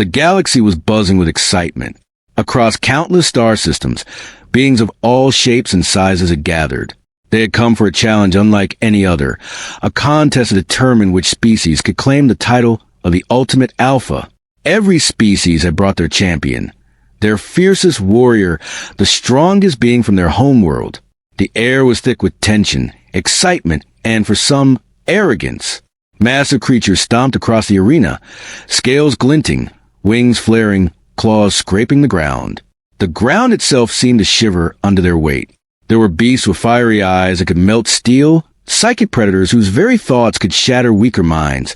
The galaxy was buzzing with excitement. Across countless star systems, beings of all shapes and sizes had gathered. They had come for a challenge unlike any other, a contest to determine which species could claim the title of the ultimate alpha. Every species had brought their champion, their fiercest warrior, the strongest being from their homeworld. The air was thick with tension, excitement, and for some, arrogance. Massive creatures stomped across the arena, scales glinting, wings flaring, claws scraping the ground. The ground itself seemed to shiver under their weight. There were beasts with fiery eyes that could melt steel, psychic predators whose very thoughts could shatter weaker minds,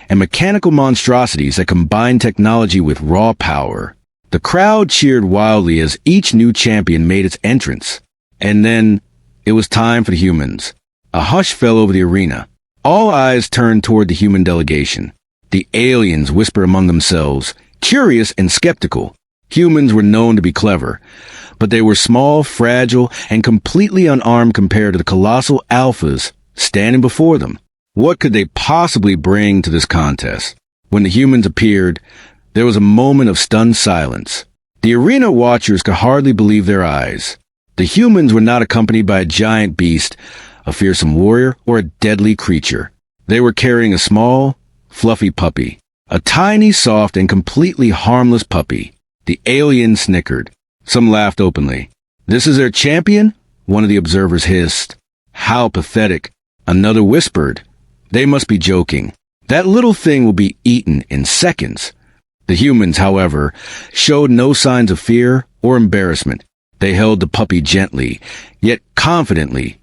and mechanical monstrosities that combined technology with raw power. The crowd cheered wildly as each new champion made its entrance. And then, it was time for the humans. A hush fell over the arena. All eyes turned toward the human delegation. The aliens whispered among themselves, curious and skeptical. Humans were known to be clever, but they were small, fragile, and completely unarmed compared to the colossal alphas standing before them. What could they possibly bring to this contest? When the humans appeared, there was a moment of stunned silence. The arena watchers could hardly believe their eyes. The humans were not accompanied by a giant beast, a fearsome warrior, or a deadly creature. They were carrying a small, fluffy puppy. A tiny, soft, and completely harmless puppy. The aliens snickered. Some laughed openly. "This is their champion?" one of the observers hissed. "How pathetic." Another whispered. "They must be joking. That little thing will be eaten in seconds." The humans, however, showed no signs of fear or embarrassment. They held the puppy gently, yet confidently.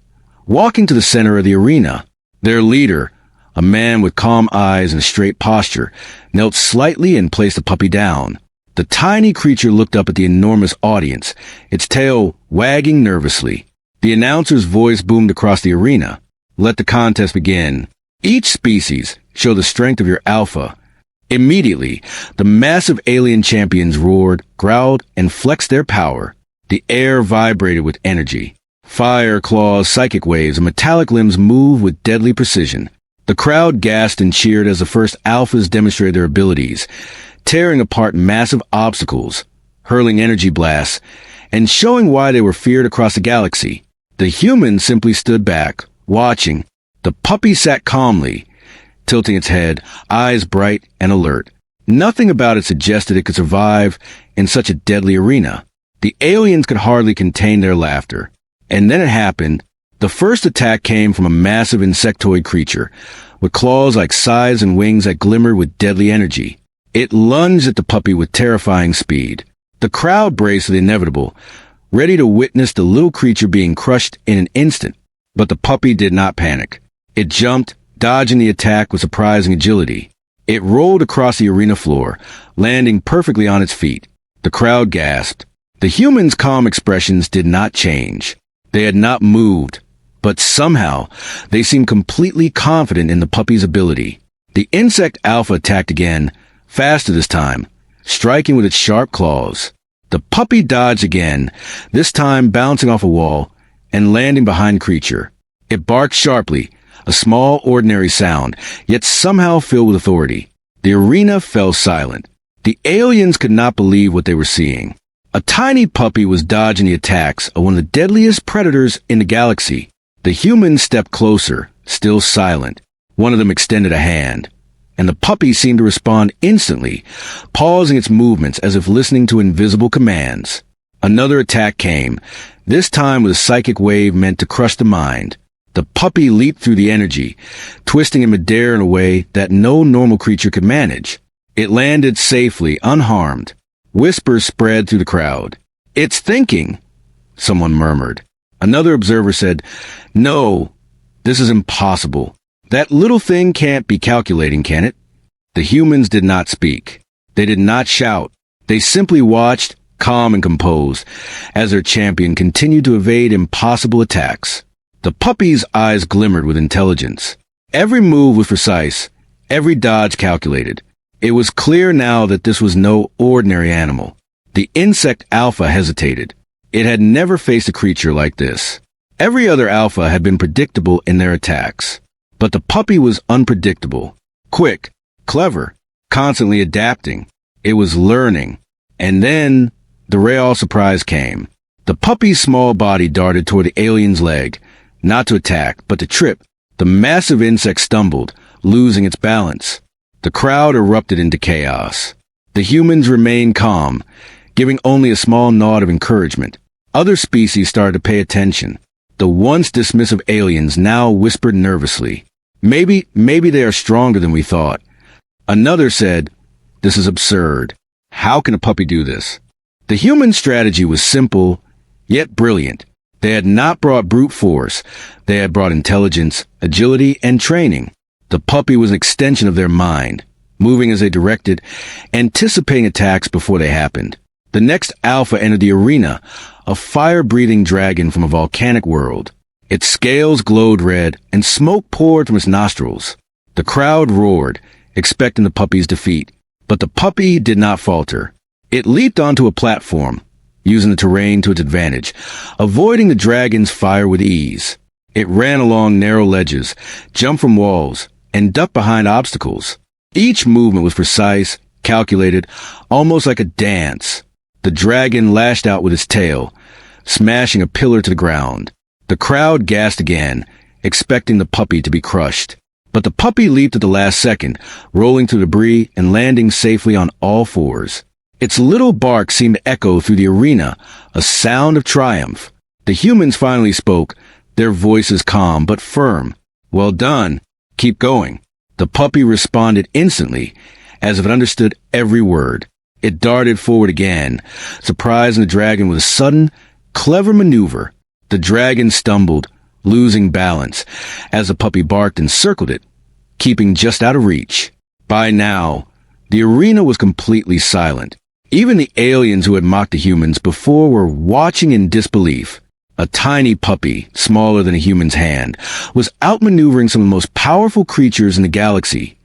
Walking to the center of the arena, their leader, a man with calm eyes and straight posture, knelt slightly and placed the puppy down. The tiny creature looked up at the enormous audience, its tail wagging nervously. The announcer's voice boomed across the arena. "Let the contest begin. Each species, show the strength of your alpha." Immediately, the massive alien champions roared, growled, and flexed their power. The air vibrated with energy. Fire, claws, psychic waves, and metallic limbs moved with deadly precision. The crowd gasped and cheered as the first alphas demonstrated their abilities, tearing apart massive obstacles, hurling energy blasts, and showing why they were feared across the galaxy. The humans simply stood back, watching. The puppy sat calmly, tilting its head, eyes bright and alert. Nothing about it suggested it could survive in such a deadly arena. The aliens could hardly contain their laughter. And then it happened. The first attack came from a massive insectoid creature, with claws like scythes and wings that glimmered with deadly energy. It lunged at the puppy with terrifying speed. The crowd braced for the inevitable, ready to witness the little creature being crushed in an instant. But the puppy did not panic. It jumped, dodging the attack with surprising agility. It rolled across the arena floor, landing perfectly on its feet. The crowd gasped. The humans' calm expressions did not change. They had not moved, but somehow they seemed completely confident in the puppy's ability. The insect alpha attacked again, faster this time, striking with its sharp claws. The puppy dodged again, this time bouncing off a wall and landing behind the creature. It barked sharply, a small, ordinary sound, yet somehow filled with authority. The arena fell silent. The aliens could not believe what they were seeing. A tiny puppy was dodging the attacks of one of the deadliest predators in the galaxy. The humans stepped closer, still silent. One of them extended a hand, and the puppy seemed to respond instantly, pausing its movements as if listening to invisible commands. Another attack came, this time with a psychic wave meant to crush the mind. The puppy leaped through the energy, twisting in midair in a way that no normal creature could manage. It landed safely, unharmed. Whispers spread through the crowd. "It's thinking," someone murmured. Another observer said, "No, this is impossible. That little thing can't be calculating, can it?" The humans did not speak. They did not shout. They simply watched, calm and composed, as their champion continued to evade impossible attacks. The puppy's eyes glimmered with intelligence. Every move was precise, every dodge calculated. It was clear now that this was no ordinary animal. The insect alpha hesitated. It had never faced a creature like this. Every other alpha had been predictable in their attacks. But the puppy was unpredictable. Quick, clever, constantly adapting. It was learning. And then the real surprise came. The puppy's small body darted toward the alien's leg, not to attack, but to trip. The massive insect stumbled, losing its balance. The crowd erupted into chaos. The humans remained calm, giving only a small nod of encouragement. Other species started to pay attention. The once dismissive aliens now whispered nervously, Maybe they are stronger than we thought. Another said, "This is absurd. How can a puppy do this?" The human strategy was simple, yet brilliant. They had not brought brute force. They had brought intelligence, agility, and training. The puppy was an extension of their mind, moving as they directed, anticipating attacks before they happened. The next alpha entered the arena, a fire-breathing dragon from a volcanic world. Its scales glowed red, and smoke poured from its nostrils. The crowd roared, expecting the puppy's defeat. But the puppy did not falter. It leaped onto a platform, using the terrain to its advantage, avoiding the dragon's fire with ease. It ran along narrow ledges, jumped from walls, and ducked behind obstacles. Each movement was precise, calculated, almost like a dance. The dragon lashed out with its tail, smashing a pillar to the ground. The crowd gasped again, expecting the puppy to be crushed. But the puppy leaped at the last second, rolling through debris and landing safely on all fours. Its little bark seemed to echo through the arena, a sound of triumph. The humans finally spoke, their voices calm but firm. "Well done. Keep going." The puppy responded instantly, as if it understood every word. It darted forward again, surprising the dragon with a sudden, clever maneuver. The dragon stumbled, losing balance, as the puppy barked and circled it, keeping just out of reach. By now, the arena was completely silent. Even the aliens who had mocked the humans before were watching in disbelief. A tiny puppy, smaller than a human's hand, was outmaneuvering some of the most powerful creatures in the galaxy.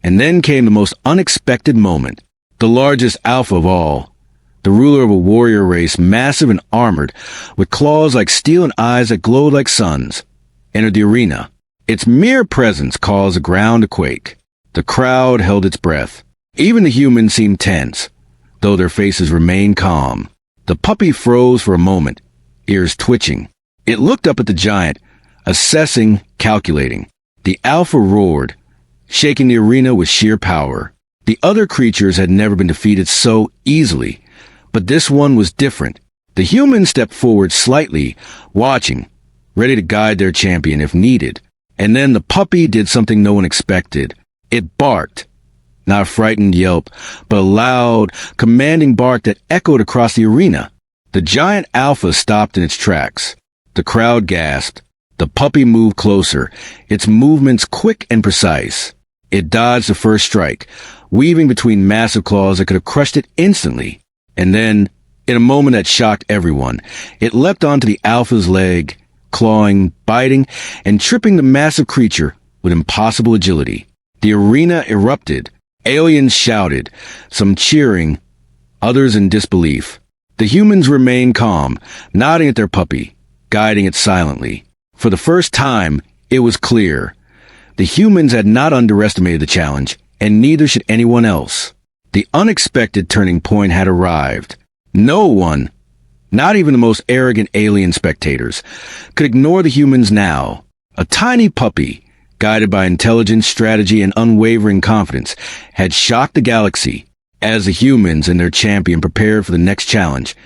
And then came the most unexpected moment. The largest alpha of all, the ruler of a warrior race, massive and armored, with claws like steel and eyes that glowed like suns, entered the arena. Its mere presence caused the ground to quake. The crowd held its breath. Even the humans seemed tense, though their faces remained calm. The puppy froze for a moment, ears twitching. It looked up at the giant, assessing, calculating. The alpha roared, shaking the arena with sheer power. The other creatures had never been defeated so easily, but this one was different. The humans stepped forward slightly, watching, ready to guide their champion if needed. And then the puppy did something no one expected. It barked. Not a frightened yelp, but a loud, commanding bark that echoed across the arena. The giant alpha stopped in its tracks. The crowd gasped. The puppy moved closer, its movements quick and precise. It dodged the first strike, weaving between massive claws that could have crushed it instantly. And then, in a moment that shocked everyone, it leapt onto the alpha's leg, clawing, biting, and tripping the massive creature with impossible agility. The arena erupted. Aliens shouted, some cheering, others in disbelief. The humans remained calm, nodding at their puppy, guiding it silently. For the first time, it was clear. The humans had not underestimated the challenge, and neither should anyone else. The unexpected turning point had arrived. No one, not even the most arrogant alien spectators, could ignore the humans now. A tiny puppy, guided by intelligence, strategy, and unwavering confidence, had shocked the galaxy. As the humans and their champion prepared for the next challenge,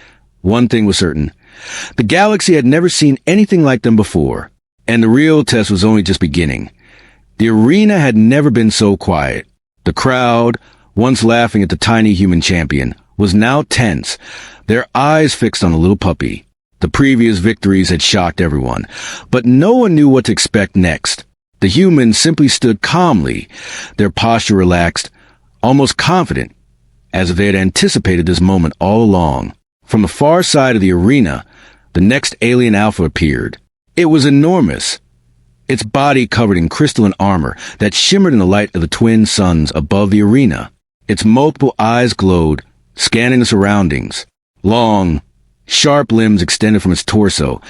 one thing was certain. The galaxy had never seen anything like them before, and the real test was only just beginning. The arena had never been so quiet. The crowd, once laughing at the tiny human champion, was now tense, their eyes fixed on the little puppy. The previous victories had shocked everyone, but no one knew what to expect next. The humans simply stood calmly, their posture relaxed, almost confident, as if they had anticipated this moment all along. From the far side of the arena, the next alien alpha appeared. It was enormous, its body covered in crystalline armor that shimmered in the light of the twin suns above the arena. Its multiple eyes glowed, scanning the surroundings. Long, sharp limbs extended from its torso,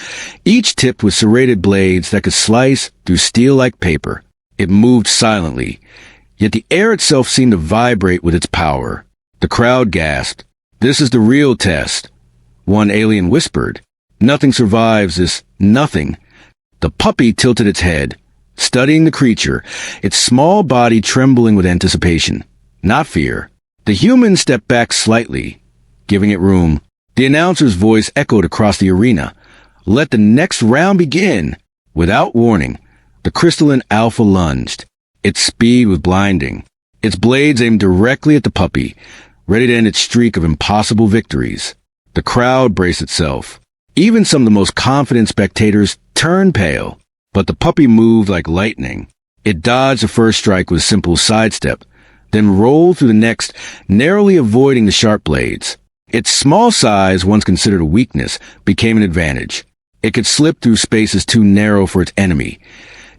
each tipped with serrated blades that could slice through steel like paper. It moved silently, yet the air itself seemed to vibrate with its power. The crowd gasped. "This is the real test." One alien whispered, "Nothing survives this nothing." The puppy tilted its head, studying the creature, its small body trembling with anticipation, not fear. The human stepped back slightly, giving it room. The announcer's voice echoed across the arena. "Let the next round begin." Without warning, the crystalline alpha lunged. Its speed was blinding. Its blades aimed directly at the puppy, ready to end its streak of impossible victories. The crowd braced itself. Even some of the most confident spectators turned pale. But the puppy moved like lightning. It dodged the first strike with a simple sidestep, then rolled through the next, narrowly avoiding the sharp blades. Its small size, once considered a weakness, became an advantage. It could slip through spaces too narrow for its enemy,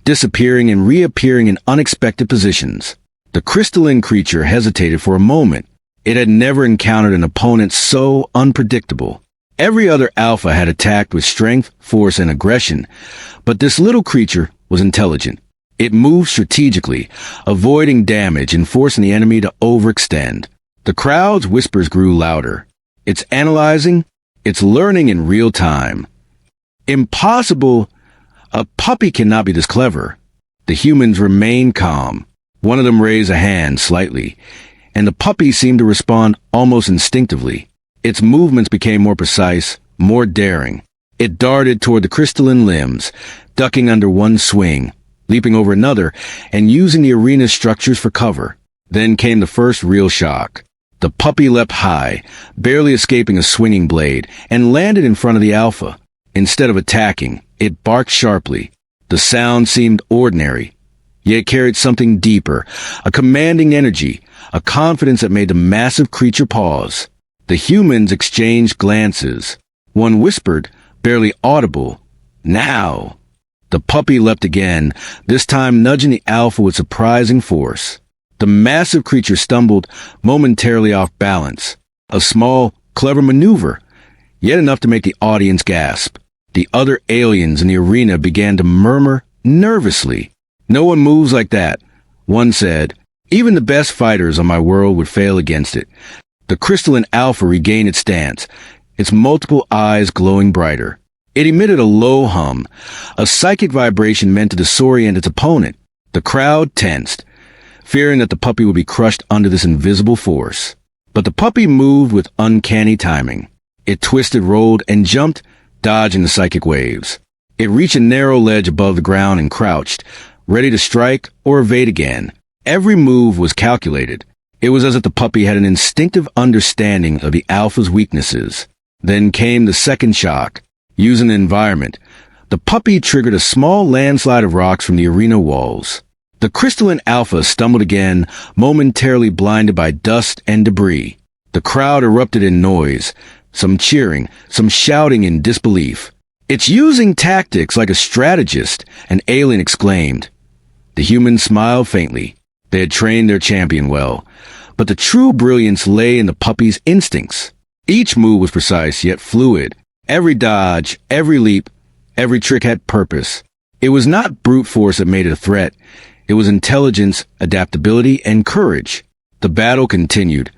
disappearing and reappearing in unexpected positions. The crystalline creature hesitated for a moment. It had never encountered an opponent so unpredictable. Every other alpha had attacked with strength, force, and aggression, but this little creature was intelligent. It moved strategically, avoiding damage and forcing the enemy to overextend. The crowd's whispers grew louder. "It's analyzing, it's learning in real time." "Impossible! A puppy cannot be this clever." The humans remained calm. One of them raised a hand slightly, and the puppy seemed to respond almost instinctively. Its movements became more precise, more daring. It darted toward the crystalline limbs, ducking under one swing, leaping over another, and using the arena's structures for cover. Then came the first real shock. The puppy leapt high, barely escaping a swinging blade, and landed in front of the alpha. Instead of attacking, it barked sharply. The sound seemed ordinary, yet it carried something deeper, a commanding energy, a confidence that made the massive creature pause. The humans exchanged glances. One whispered, barely audible, "Now!" The puppy leapt again, this time nudging the alpha with surprising force. The massive creature stumbled, momentarily off balance. A small, clever maneuver, yet enough to make the audience gasp. The other aliens in the arena began to murmur nervously. "No one moves like that," one said. "Even the best fighters on my world would fail against it." The crystalline alpha regained its stance, its multiple eyes glowing brighter. It emitted a low hum, a psychic vibration meant to disorient its opponent. The crowd tensed, fearing that the puppy would be crushed under this invisible force. But the puppy moved with uncanny timing. It twisted, rolled, and jumped, dodging the psychic waves. It reached a narrow ledge above the ground and crouched, ready to strike or evade again. Every move was calculated. It was as if the puppy had an instinctive understanding of the alpha's weaknesses. Then came the second shock. Using the environment, the puppy triggered a small landslide of rocks from the arena walls. The crystalline alpha stumbled again, momentarily blinded by dust and debris. The crowd erupted in noise, some cheering, some shouting in disbelief. "It's using tactics like a strategist," an alien exclaimed. The humans smiled faintly. They had trained their champion well, but the true brilliance lay in the puppy's instincts. Each move was precise yet fluid. Every dodge, every leap, every trick had purpose. It was not brute force that made it a threat. It was intelligence, adaptability, and courage. The battle continued,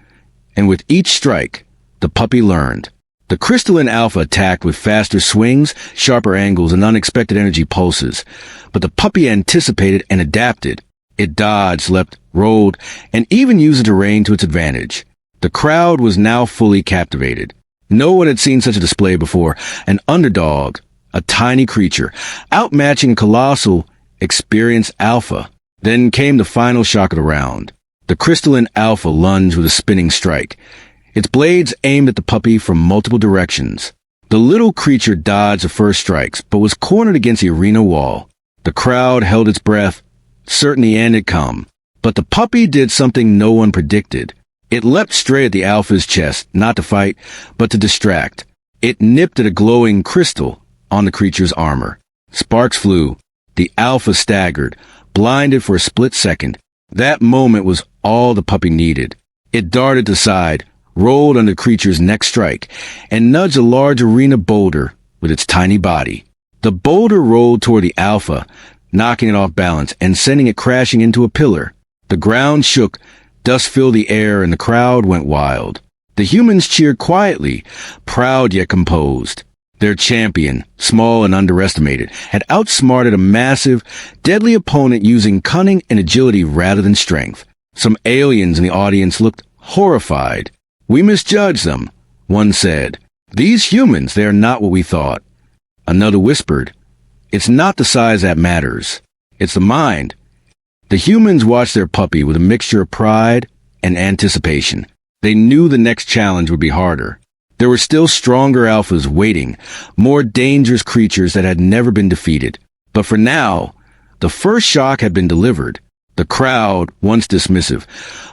and with each strike, the puppy learned. The crystalline alpha attacked with faster swings, sharper angles, and unexpected energy pulses. But the puppy anticipated and adapted. It dodged, leapt, rolled, and even used the terrain to its advantage. The crowd was now fully captivated. No one had seen such a display before. An underdog, a tiny creature, outmatching colossal, experienced alpha. Then came the final shock of the round. The crystalline alpha lunged with a spinning strike. Its blades aimed at the puppy from multiple directions. The little creature dodged the first strikes, but was cornered against the arena wall. The crowd held its breath, certain the end had come. But the puppy did something no one predicted. It leapt straight at the alpha's chest, not to fight, but to distract. It nipped at a glowing crystal on the creature's armor. Sparks flew. The alpha staggered, blinded for a split second. That moment was all the puppy needed. It darted aside, rolled under the creature's next strike, and nudged a large arena boulder with its tiny body. The boulder rolled toward the alpha, knocking it off balance and sending it crashing into a pillar. The ground shook, Dust filled the air and the crowd went wild. The humans cheered quietly, proud yet composed. Their champion, small and underestimated, had outsmarted a massive, deadly opponent using cunning and agility rather than strength. Some aliens in the audience looked horrified. "We misjudged them," one said. "These humans, they are not what we thought." Another whispered, "It's not the size that matters. It's the mind." The humans watched their puppy with a mixture of pride and anticipation. They knew the next challenge would be harder. There were still stronger alphas waiting, more dangerous creatures that had never been defeated. But for now, the first shock had been delivered. The crowd, once dismissive,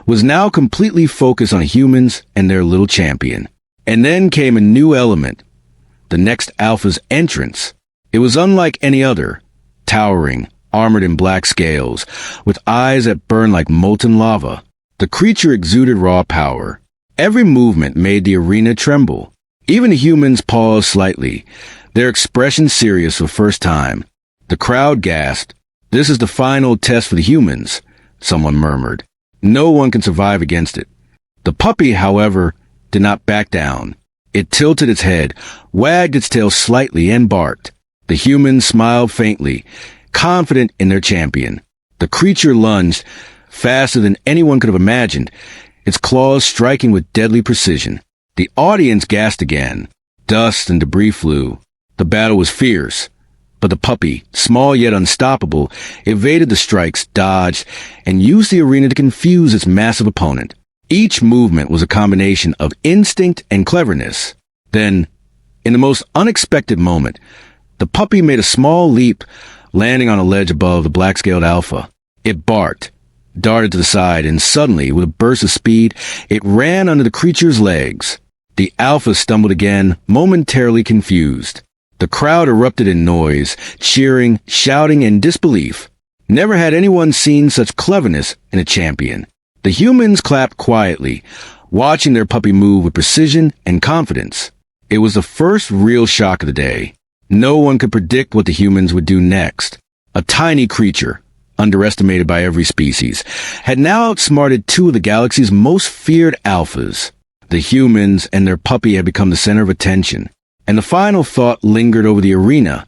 was now completely focused on humans and their little champion. And then came a new element, the next alpha's entrance. It was unlike any other, towering, armored in black scales, with eyes that burned like molten lava. The creature exuded raw power. Every movement made the arena tremble. Even the humans paused slightly, their expression serious for the first time. The crowd gasped. "This is the final test for the humans," someone murmured. "No one can survive against it." The puppy, however, did not back down. It tilted its head, wagged its tail slightly, and barked. The humans smiled faintly, confident in their champion. The creature lunged, faster than anyone could have imagined, its claws striking with deadly precision. The audience gasped again. Dust and debris flew. The battle was fierce, but the puppy, small yet unstoppable, evaded the strikes, dodged, and used the arena to confuse its massive opponent. Each movement was a combination of instinct and cleverness. Then, in the most unexpected moment, the puppy made a small leap, landing on a ledge above the black-scaled alpha. It barked, darted to the side, and suddenly, with a burst of speed, it ran under the creature's legs. The alpha stumbled again, momentarily confused. The crowd erupted in noise, cheering, shouting, and disbelief. Never had anyone seen such cleverness in a champion. The humans clapped quietly, watching their puppy move with precision and confidence. It was the first real shock of the day. No one could predict what the humans would do next. A tiny creature, underestimated by every species, had now outsmarted two of the galaxy's most feared alphas. The humans and their puppy had become the center of attention, and the final thought lingered over the arena.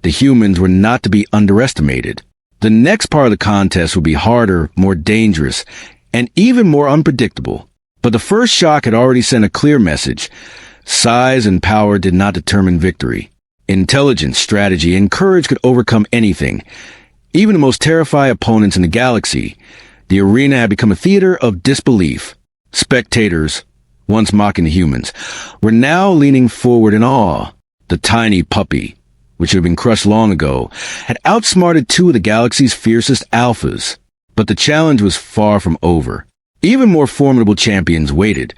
The humans were not to be underestimated. The next part of the contest would be harder, more dangerous, and even more unpredictable. But the first shock had already sent a clear message. Size and power did not determine victory. Intelligence, strategy, and courage could overcome anything, even the most terrifying opponents in the galaxy. The arena had become a theater of disbelief. Spectators, once mocking the humans, were now leaning forward in awe. The tiny puppy, which had been crushed long ago, had outsmarted two of the galaxy's fiercest alphas. But the challenge was far from over. Even more formidable champions waited,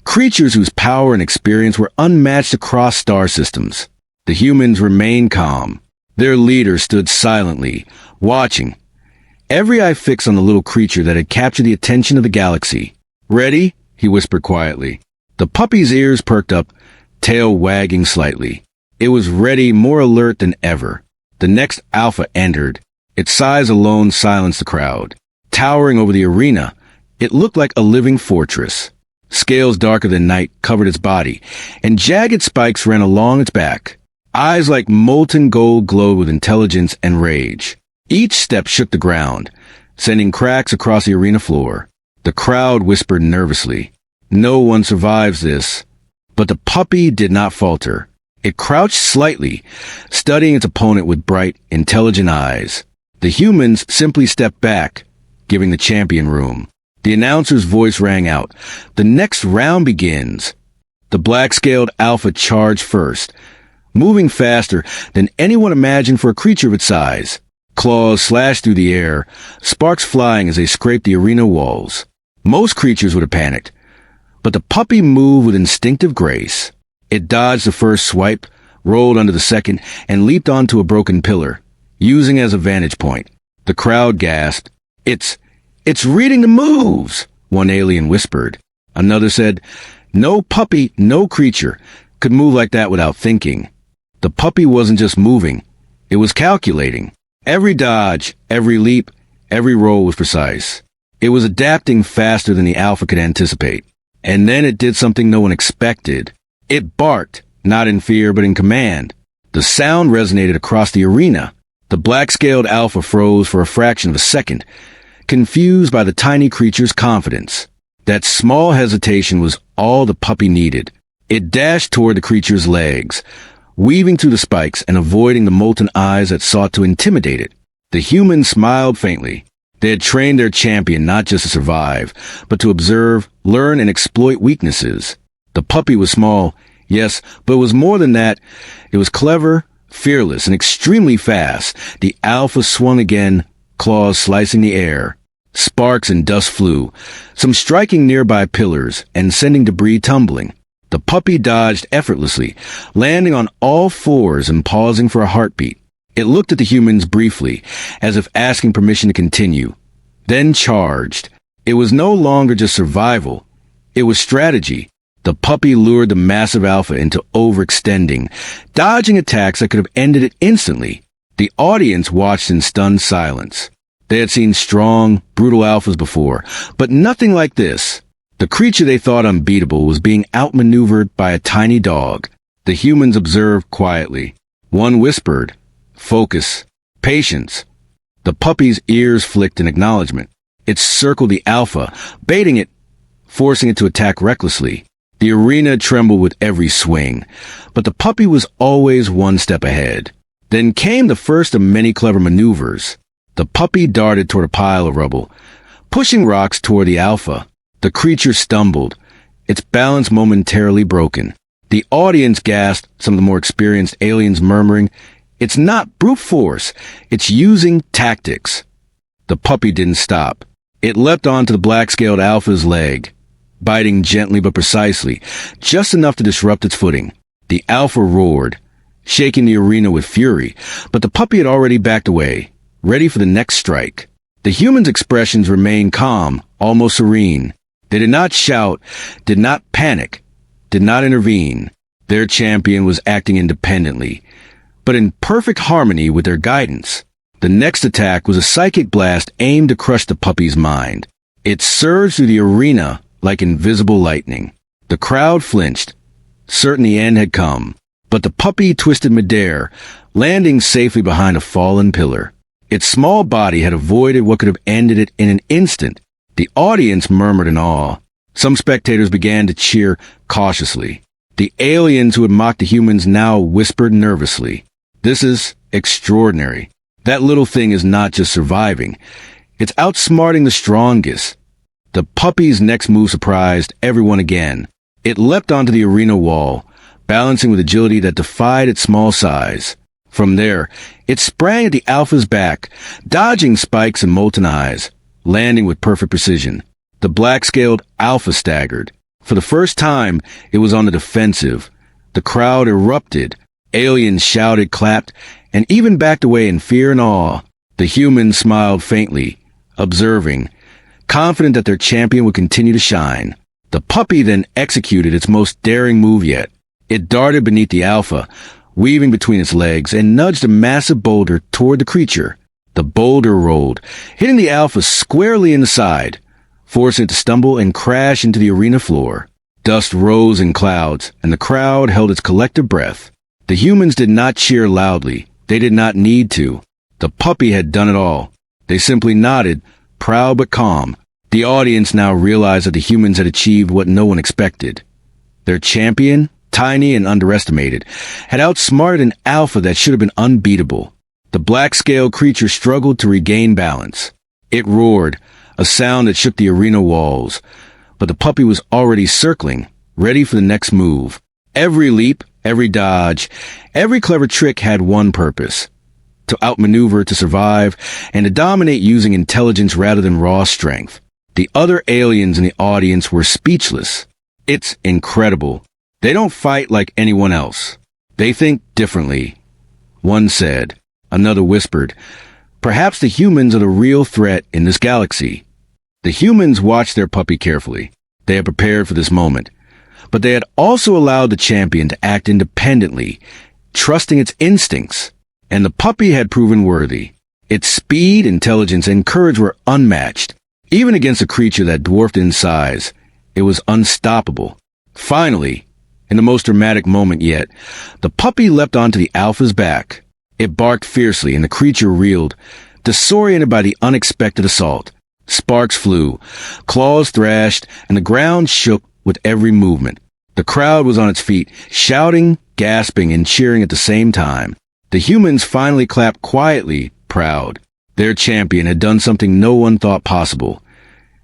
creatures whose power and experience were unmatched across star systems. The humans remained calm. Their leader stood silently, watching, every eye fixed on the little creature that had captured the attention of the galaxy. "Ready?" he whispered quietly. The puppy's ears perked up, tail wagging slightly. It was ready, more alert than ever. The next alpha entered. Its size alone silenced the crowd. Towering over the arena, it looked like a living fortress. Scales darker than night covered its body, and jagged spikes ran along its back. Eyes like molten gold glowed with intelligence and rage. Each step shook the ground, sending cracks across the arena floor. The crowd whispered nervously, "No one survives this." But the puppy did not falter. It crouched slightly, studying its opponent with bright, intelligent eyes. The humans simply stepped back, giving the champion room. The announcer's voice rang out. "The next round begins." The black-scaled alpha charged first, moving faster than anyone imagined for a creature of its size. Claws slashed through the air, sparks flying as they scraped the arena walls. Most creatures would have panicked, but the puppy moved with instinctive grace. It dodged the first swipe, rolled under the second, and leaped onto a broken pillar, using it as a vantage point. The crowd gasped. It's reading the moves," one alien whispered. Another said, "No puppy, no creature could move like that without thinking." The puppy wasn't just moving, it was calculating. Every dodge, every leap, every roll was precise. It was adapting faster than the alpha could anticipate. And then it did something no one expected. It barked, not in fear but in command. The sound resonated across the arena. The black-scaled alpha froze for a fraction of a second, confused by the tiny creature's confidence. That small hesitation was all the puppy needed. It dashed toward the creature's legs, weaving through the spikes and avoiding the molten eyes that sought to intimidate it. The human smiled faintly. They had trained their champion not just to survive, but to observe, learn, and exploit weaknesses. The puppy was small, yes, but it was more than that. It was clever, fearless, and extremely fast. The alpha swung again, claws slicing the air. Sparks and dust flew, some striking nearby pillars and sending debris tumbling. The puppy dodged effortlessly, landing on all fours and pausing for a heartbeat. It looked at the humans briefly, as if asking permission to continue, then charged. It was no longer just survival. It was strategy. The puppy lured the massive alpha into overextending, dodging attacks that could have ended it instantly. The audience watched in stunned silence. They had seen strong, brutal alphas before, but nothing like this. The creature they thought unbeatable was being outmaneuvered by a tiny dog. The humans observed quietly. One whispered, "Focus. Patience." The puppy's ears flicked in acknowledgement. It circled the alpha, baiting it, forcing it to attack recklessly. The arena trembled with every swing, but the puppy was always one step ahead. Then came the first of many clever maneuvers. The puppy darted toward a pile of rubble, pushing rocks toward the alpha. The creature stumbled, its balance momentarily broken. The audience gasped, some of the more experienced aliens murmuring, "It's not brute force, it's using tactics." The puppy didn't stop. It leapt onto the black-scaled alpha's leg, biting gently but precisely, just enough to disrupt its footing. The alpha roared, shaking the arena with fury, but the puppy had already backed away, ready for the next strike. The humans' expressions remained calm, almost serene. They did not shout, did not panic, did not intervene. Their champion was acting independently, but in perfect harmony with their guidance. The next attack was a psychic blast aimed to crush the puppy's mind. It surged through the arena like invisible lightning. The crowd flinched, certain the end had come, but the puppy twisted midair, landing safely behind a fallen pillar. Its small body had avoided what could have ended it in an instant. The audience murmured in awe. Some spectators began to cheer cautiously. The aliens who had mocked the humans now whispered nervously, "This is extraordinary. That little thing is not just surviving. It's outsmarting the strongest." The puppy's next move surprised everyone again. It leapt onto the arena wall, balancing with agility that defied its small size. From there, it sprang at the alpha's back, dodging spikes and molten eyes, landing with perfect precision. The black-scaled alpha staggered. For the first time, it was on the defensive. The crowd erupted. Aliens shouted, clapped, and even backed away in fear and awe. The humans smiled faintly, observing, confident that their champion would continue to shine. The puppy then executed its most daring move yet. It darted beneath the alpha, weaving between its legs, and nudged a massive boulder toward the creature. The boulder rolled, hitting the alpha squarely in the side, forcing it to stumble and crash into the arena floor. Dust rose in clouds, and the crowd held its collective breath. The humans did not cheer loudly. They did not need to. The puppy had done it all. They simply nodded, proud but calm. The audience now realized that the humans had achieved what no one expected. Their champion, tiny and underestimated, had outsmarted an alpha that should have been unbeatable. The black-scaled creature struggled to regain balance. It roared, a sound that shook the arena walls, but the puppy was already circling, ready for the next move. Every leap, every dodge, every clever trick had one purpose: to outmaneuver, to survive, and to dominate using intelligence rather than raw strength. The other aliens in the audience were speechless. It's incredible. They don't fight like anyone else. They think differently. One said. Another whispered, "Perhaps the humans are the real threat in this galaxy." The humans watched their puppy carefully. They had prepared for this moment. But they had also allowed the champion to act independently, trusting its instincts. And the puppy had proven worthy. Its speed, intelligence, and courage were unmatched. Even against a creature that dwarfed in size, it was unstoppable. Finally, in the most dramatic moment yet, the puppy leapt onto the alpha's back. It barked fiercely, and the creature reeled, disoriented by the unexpected assault. Sparks flew, claws thrashed, and the ground shook with every movement. The crowd was on its feet, shouting, gasping, and cheering at the same time. The humans finally clapped quietly, proud. Their champion had done something no one thought possible.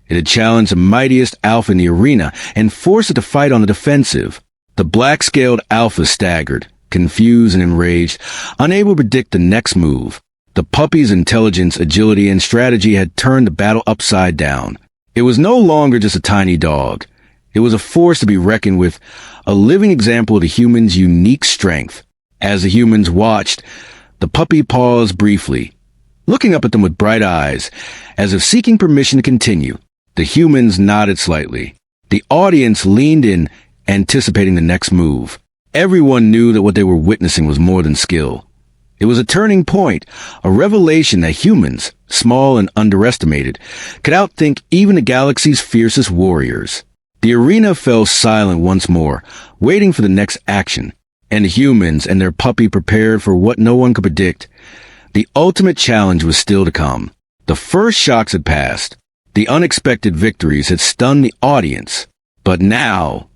It had challenged the mightiest alpha in the arena and forced it to fight on the defensive. The black-scaled alpha staggered, confused and enraged, unable to predict the next move. The puppy's intelligence, agility, and strategy had turned the battle upside down. It was no longer just a tiny dog. It was a force to be reckoned with, a living example of the human's unique strength. As the humans watched, the puppy paused briefly, looking up at them with bright eyes, as if seeking permission to continue. The humans nodded slightly. The audience leaned in, anticipating the next move. Everyone knew that what they were witnessing was more than skill. It was a turning point, a revelation that humans, small and underestimated, could outthink even the galaxy's fiercest warriors. The arena fell silent once more, waiting for the next action, and the humans and their puppy prepared for what no one could predict. The ultimate challenge was still to come. The first shocks had passed. The unexpected victories had stunned the audience. But now,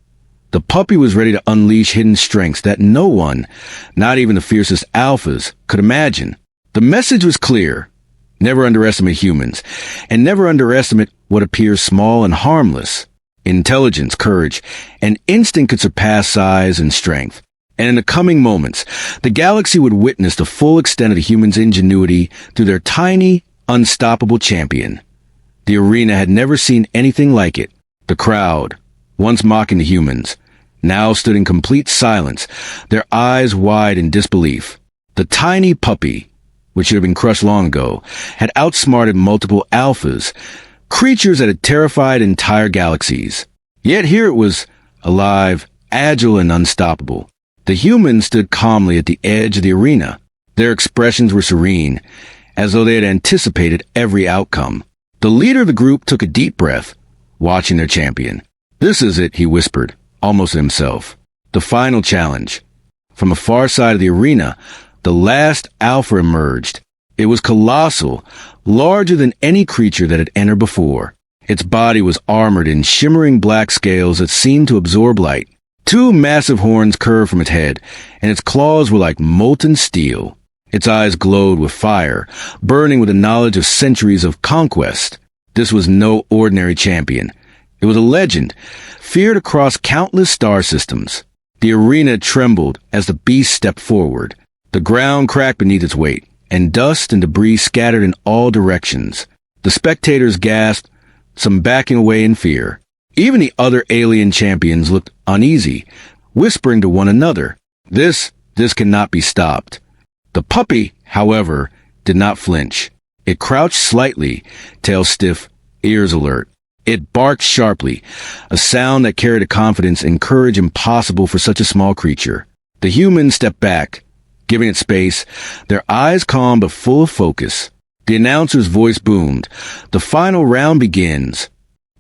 the puppy was ready to unleash hidden strengths that no one, not even the fiercest alphas, could imagine. The message was clear. Never underestimate humans, and never underestimate what appears small and harmless. Intelligence, courage, and instinct could surpass size and strength. And in the coming moments, the galaxy would witness the full extent of the humans' ingenuity through their tiny, unstoppable champion. The arena had never seen anything like it. The crowd, once mocking the humans, now stood in complete silence, their eyes wide in disbelief. The tiny puppy, which should have been crushed long ago, had outsmarted multiple alphas, creatures that had terrified entire galaxies. Yet here it was, alive, agile, and unstoppable. The humans stood calmly at the edge of the arena. Their expressions were serene, as though they had anticipated every outcome. The leader of the group took a deep breath, watching their champion. "This is it," he whispered, almost to himself. "The final challenge." From a far side of the arena, the last alpha emerged. It was colossal, larger than any creature that had entered before. Its body was armored in shimmering black scales that seemed to absorb light. Two massive horns curved from its head, and its claws were like molten steel. Its eyes glowed with fire, burning with the knowledge of centuries of conquest. This was no ordinary champion. It was a legend, feared across countless star systems. The arena trembled as the beast stepped forward. The ground cracked beneath its weight, and dust and debris scattered in all directions. The spectators gasped, some backing away in fear. Even the other alien champions looked uneasy, whispering to one another, This cannot be stopped." The puppy, however, did not flinch. It crouched slightly, tail stiff, ears alert. It barked sharply, a sound that carried a confidence and courage impossible for such a small creature. The humans stepped back, giving it space, their eyes calm but full of focus. The announcer's voice boomed. "The final round begins."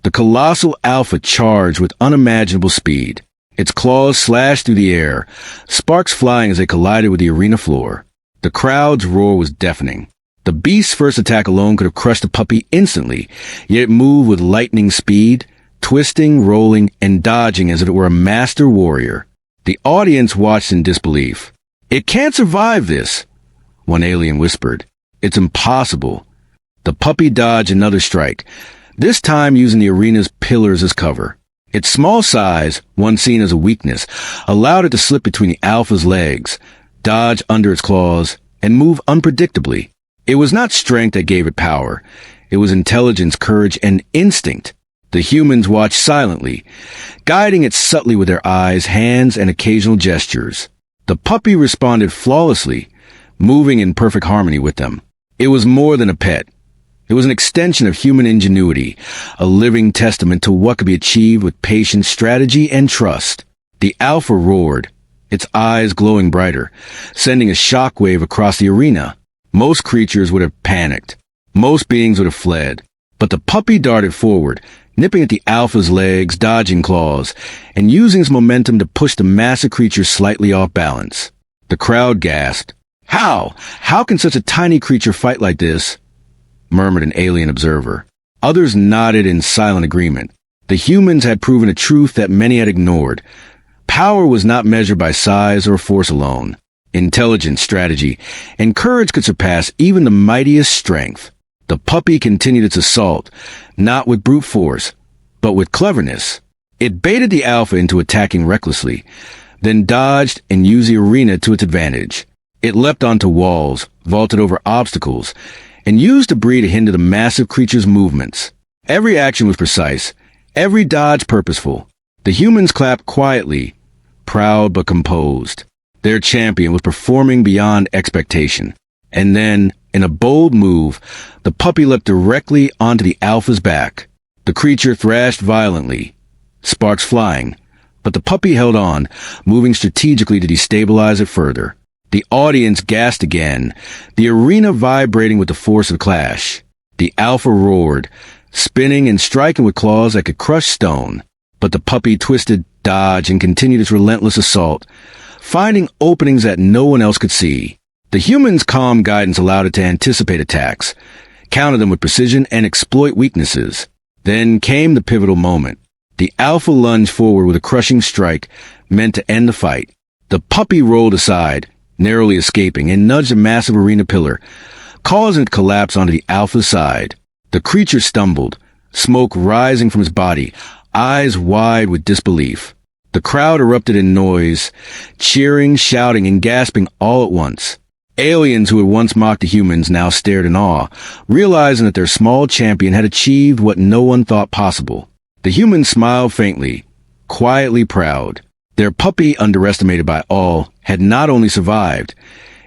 The colossal alpha charged with unimaginable speed. Its claws slashed through the air, sparks flying as they collided with the arena floor. The crowd's roar was deafening. The beast's first attack alone could have crushed the puppy instantly, yet it moved with lightning speed, twisting, rolling, and dodging as if it were a master warrior. The audience watched in disbelief. "It can't survive this," one alien whispered. "It's impossible." The puppy dodged another strike, this time using the arena's pillars as cover. Its small size, once seen as a weakness, allowed it to slip between the alpha's legs, dodge under its claws, and move unpredictably. It was not strength that gave it power. It was intelligence, courage, and instinct. The humans watched silently, guiding it subtly with their eyes, hands, and occasional gestures. The puppy responded flawlessly, moving in perfect harmony with them. It was more than a pet. It was an extension of human ingenuity, a living testament to what could be achieved with patience, strategy, and trust. The alpha roared, its eyes glowing brighter, sending a shockwave across the arena. Most creatures would have panicked. Most beings would have fled. But the puppy darted forward, nipping at the alpha's legs, dodging claws, and using its momentum to push the massive creature slightly off balance. The crowd gasped. How? How can such a tiny creature fight like this? Murmured an alien observer. Others nodded in silent agreement. The humans had proven a truth that many had ignored. Power was not measured by size or force alone. Intelligence, strategy, and courage could surpass even the mightiest strength. The puppy continued its assault, not with brute force, but with cleverness. It baited the alpha into attacking recklessly, then dodged and used the arena to its advantage. It leapt onto walls, vaulted over obstacles, and used debris to hinder the massive creature's movements. Every action was precise, every dodge purposeful. The humans clapped quietly, proud but composed. Their champion was performing beyond expectation. And then, in a bold move, the puppy leapt directly onto the alpha's back. The creature thrashed violently, sparks flying, but the puppy held on, moving strategically to destabilize it further. The audience gasped again, the arena vibrating with the force of the clash. The alpha roared, spinning and striking with claws that could crush stone. But the puppy twisted, dodged, and continued its relentless assault, finding openings that no one else could see. The human's calm guidance allowed it to anticipate attacks, counter them with precision, and exploit weaknesses. Then came the pivotal moment. The alpha lunged forward with a crushing strike meant to end the fight. The puppy rolled aside, narrowly escaping, and nudged a massive arena pillar, causing it to collapse onto the alpha's side. The creature stumbled, smoke rising from its body, eyes wide with disbelief. The crowd erupted in noise, cheering, shouting, and gasping all at once. Aliens who had once mocked the humans now stared in awe, realizing that their small champion had achieved what no one thought possible. The humans smiled faintly, quietly proud. Their puppy, underestimated by all, had not only survived,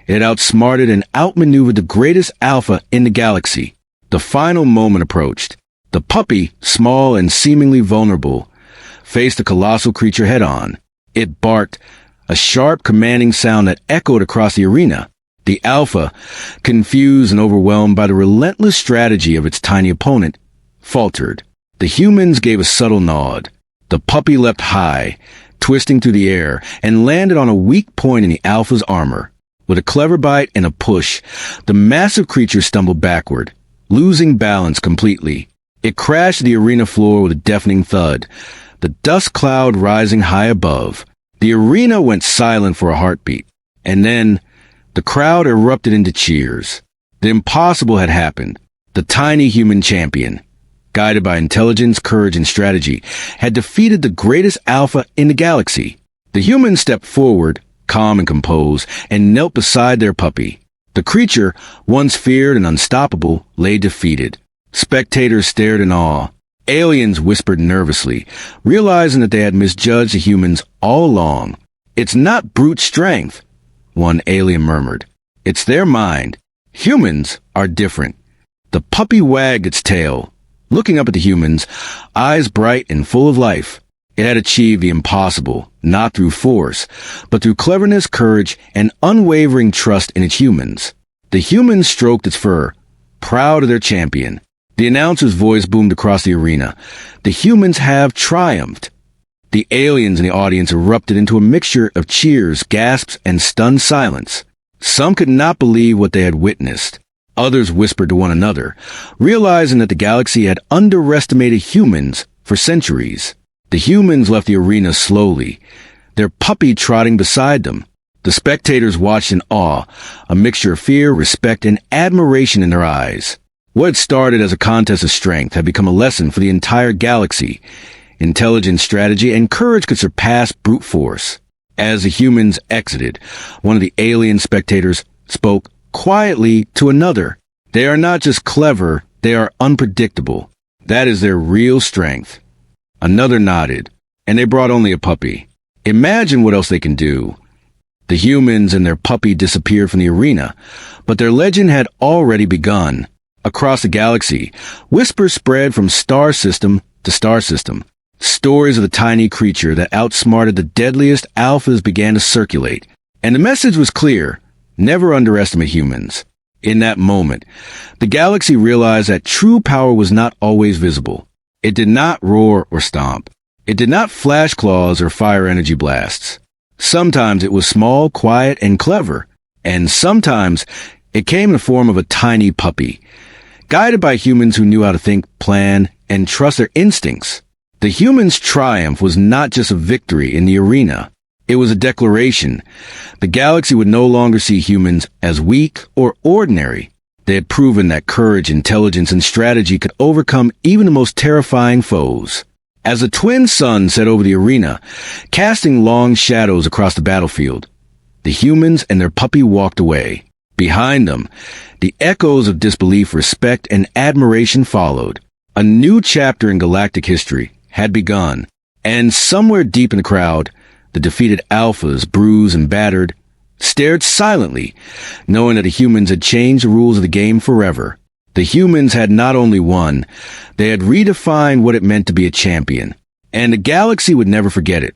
it had outsmarted and outmaneuvered the greatest alpha in the galaxy. The final moment approached. The puppy, small and seemingly vulnerable, faced the colossal creature head-on. It barked, a sharp, commanding sound that echoed across the arena. The alpha, confused and overwhelmed by the relentless strategy of its tiny opponent, faltered. The humans gave a subtle nod. The puppy leapt high, twisting through the air, and landed on a weak point in the alpha's armor. With a clever bite and a push, the massive creature stumbled backward, losing balance completely. It crashed to the arena floor with a deafening thud, the dust cloud rising high above. The arena went silent for a heartbeat, and then the crowd erupted into cheers. The impossible had happened. The tiny human champion, guided by intelligence, courage, and strategy, had defeated the greatest alpha in the galaxy. The humans stepped forward, calm and composed, and knelt beside their puppy. The creature, once feared and unstoppable, lay defeated. Spectators stared in awe. Aliens whispered nervously, realizing that they had misjudged the humans all along. "It's not brute strength," one alien murmured. "It's their mind. Humans are different." The puppy wagged its tail, looking up at the humans, eyes bright and full of life. It had achieved the impossible, not through force, but through cleverness, courage, and unwavering trust in its humans. The humans stroked its fur, proud of their champion. The announcer's voice boomed across the arena. "The humans have triumphed." The aliens in the audience erupted into a mixture of cheers, gasps, and stunned silence. Some could not believe what they had witnessed. Others whispered to one another, realizing that the galaxy had underestimated humans for centuries. The humans left the arena slowly, their puppy trotting beside them. The spectators watched in awe, a mixture of fear, respect, and admiration in their eyes. What had started as a contest of strength had become a lesson for the entire galaxy. Intelligence, strategy, and courage could surpass brute force. As the humans exited, one of the alien spectators spoke quietly to another. "They are not just clever, they are unpredictable. That is their real strength." Another nodded, and they brought only a puppy. Imagine what else they can do. The humans and their puppy disappeared from the arena, but their legend had already begun. Across the galaxy, whispers spread from star system to star system. Stories of the tiny creature that outsmarted the deadliest alphas began to circulate, and the message was clear: never underestimate humans. In that moment, the galaxy realized that true power was not always visible. It did not roar or stomp. It did not flash claws or fire energy blasts. Sometimes it was small, quiet, and clever, and sometimes it came in the form of a tiny puppy, guided by humans who knew how to think, plan, and trust their instincts. The humans' triumph was not just a victory in the arena. It was a declaration. The galaxy would no longer see humans as weak or ordinary. They had proven that courage, intelligence, and strategy could overcome even the most terrifying foes. As the twin suns set over the arena, casting long shadows across the battlefield, the humans and their puppy walked away. Behind them, the echoes of disbelief, respect, and admiration followed. A new chapter in galactic history had begun, and somewhere deep in the crowd, the defeated alphas, bruised and battered, stared silently, knowing that the humans had changed the rules of the game forever. The humans had not only won, they had redefined what it meant to be a champion, and the galaxy would never forget it.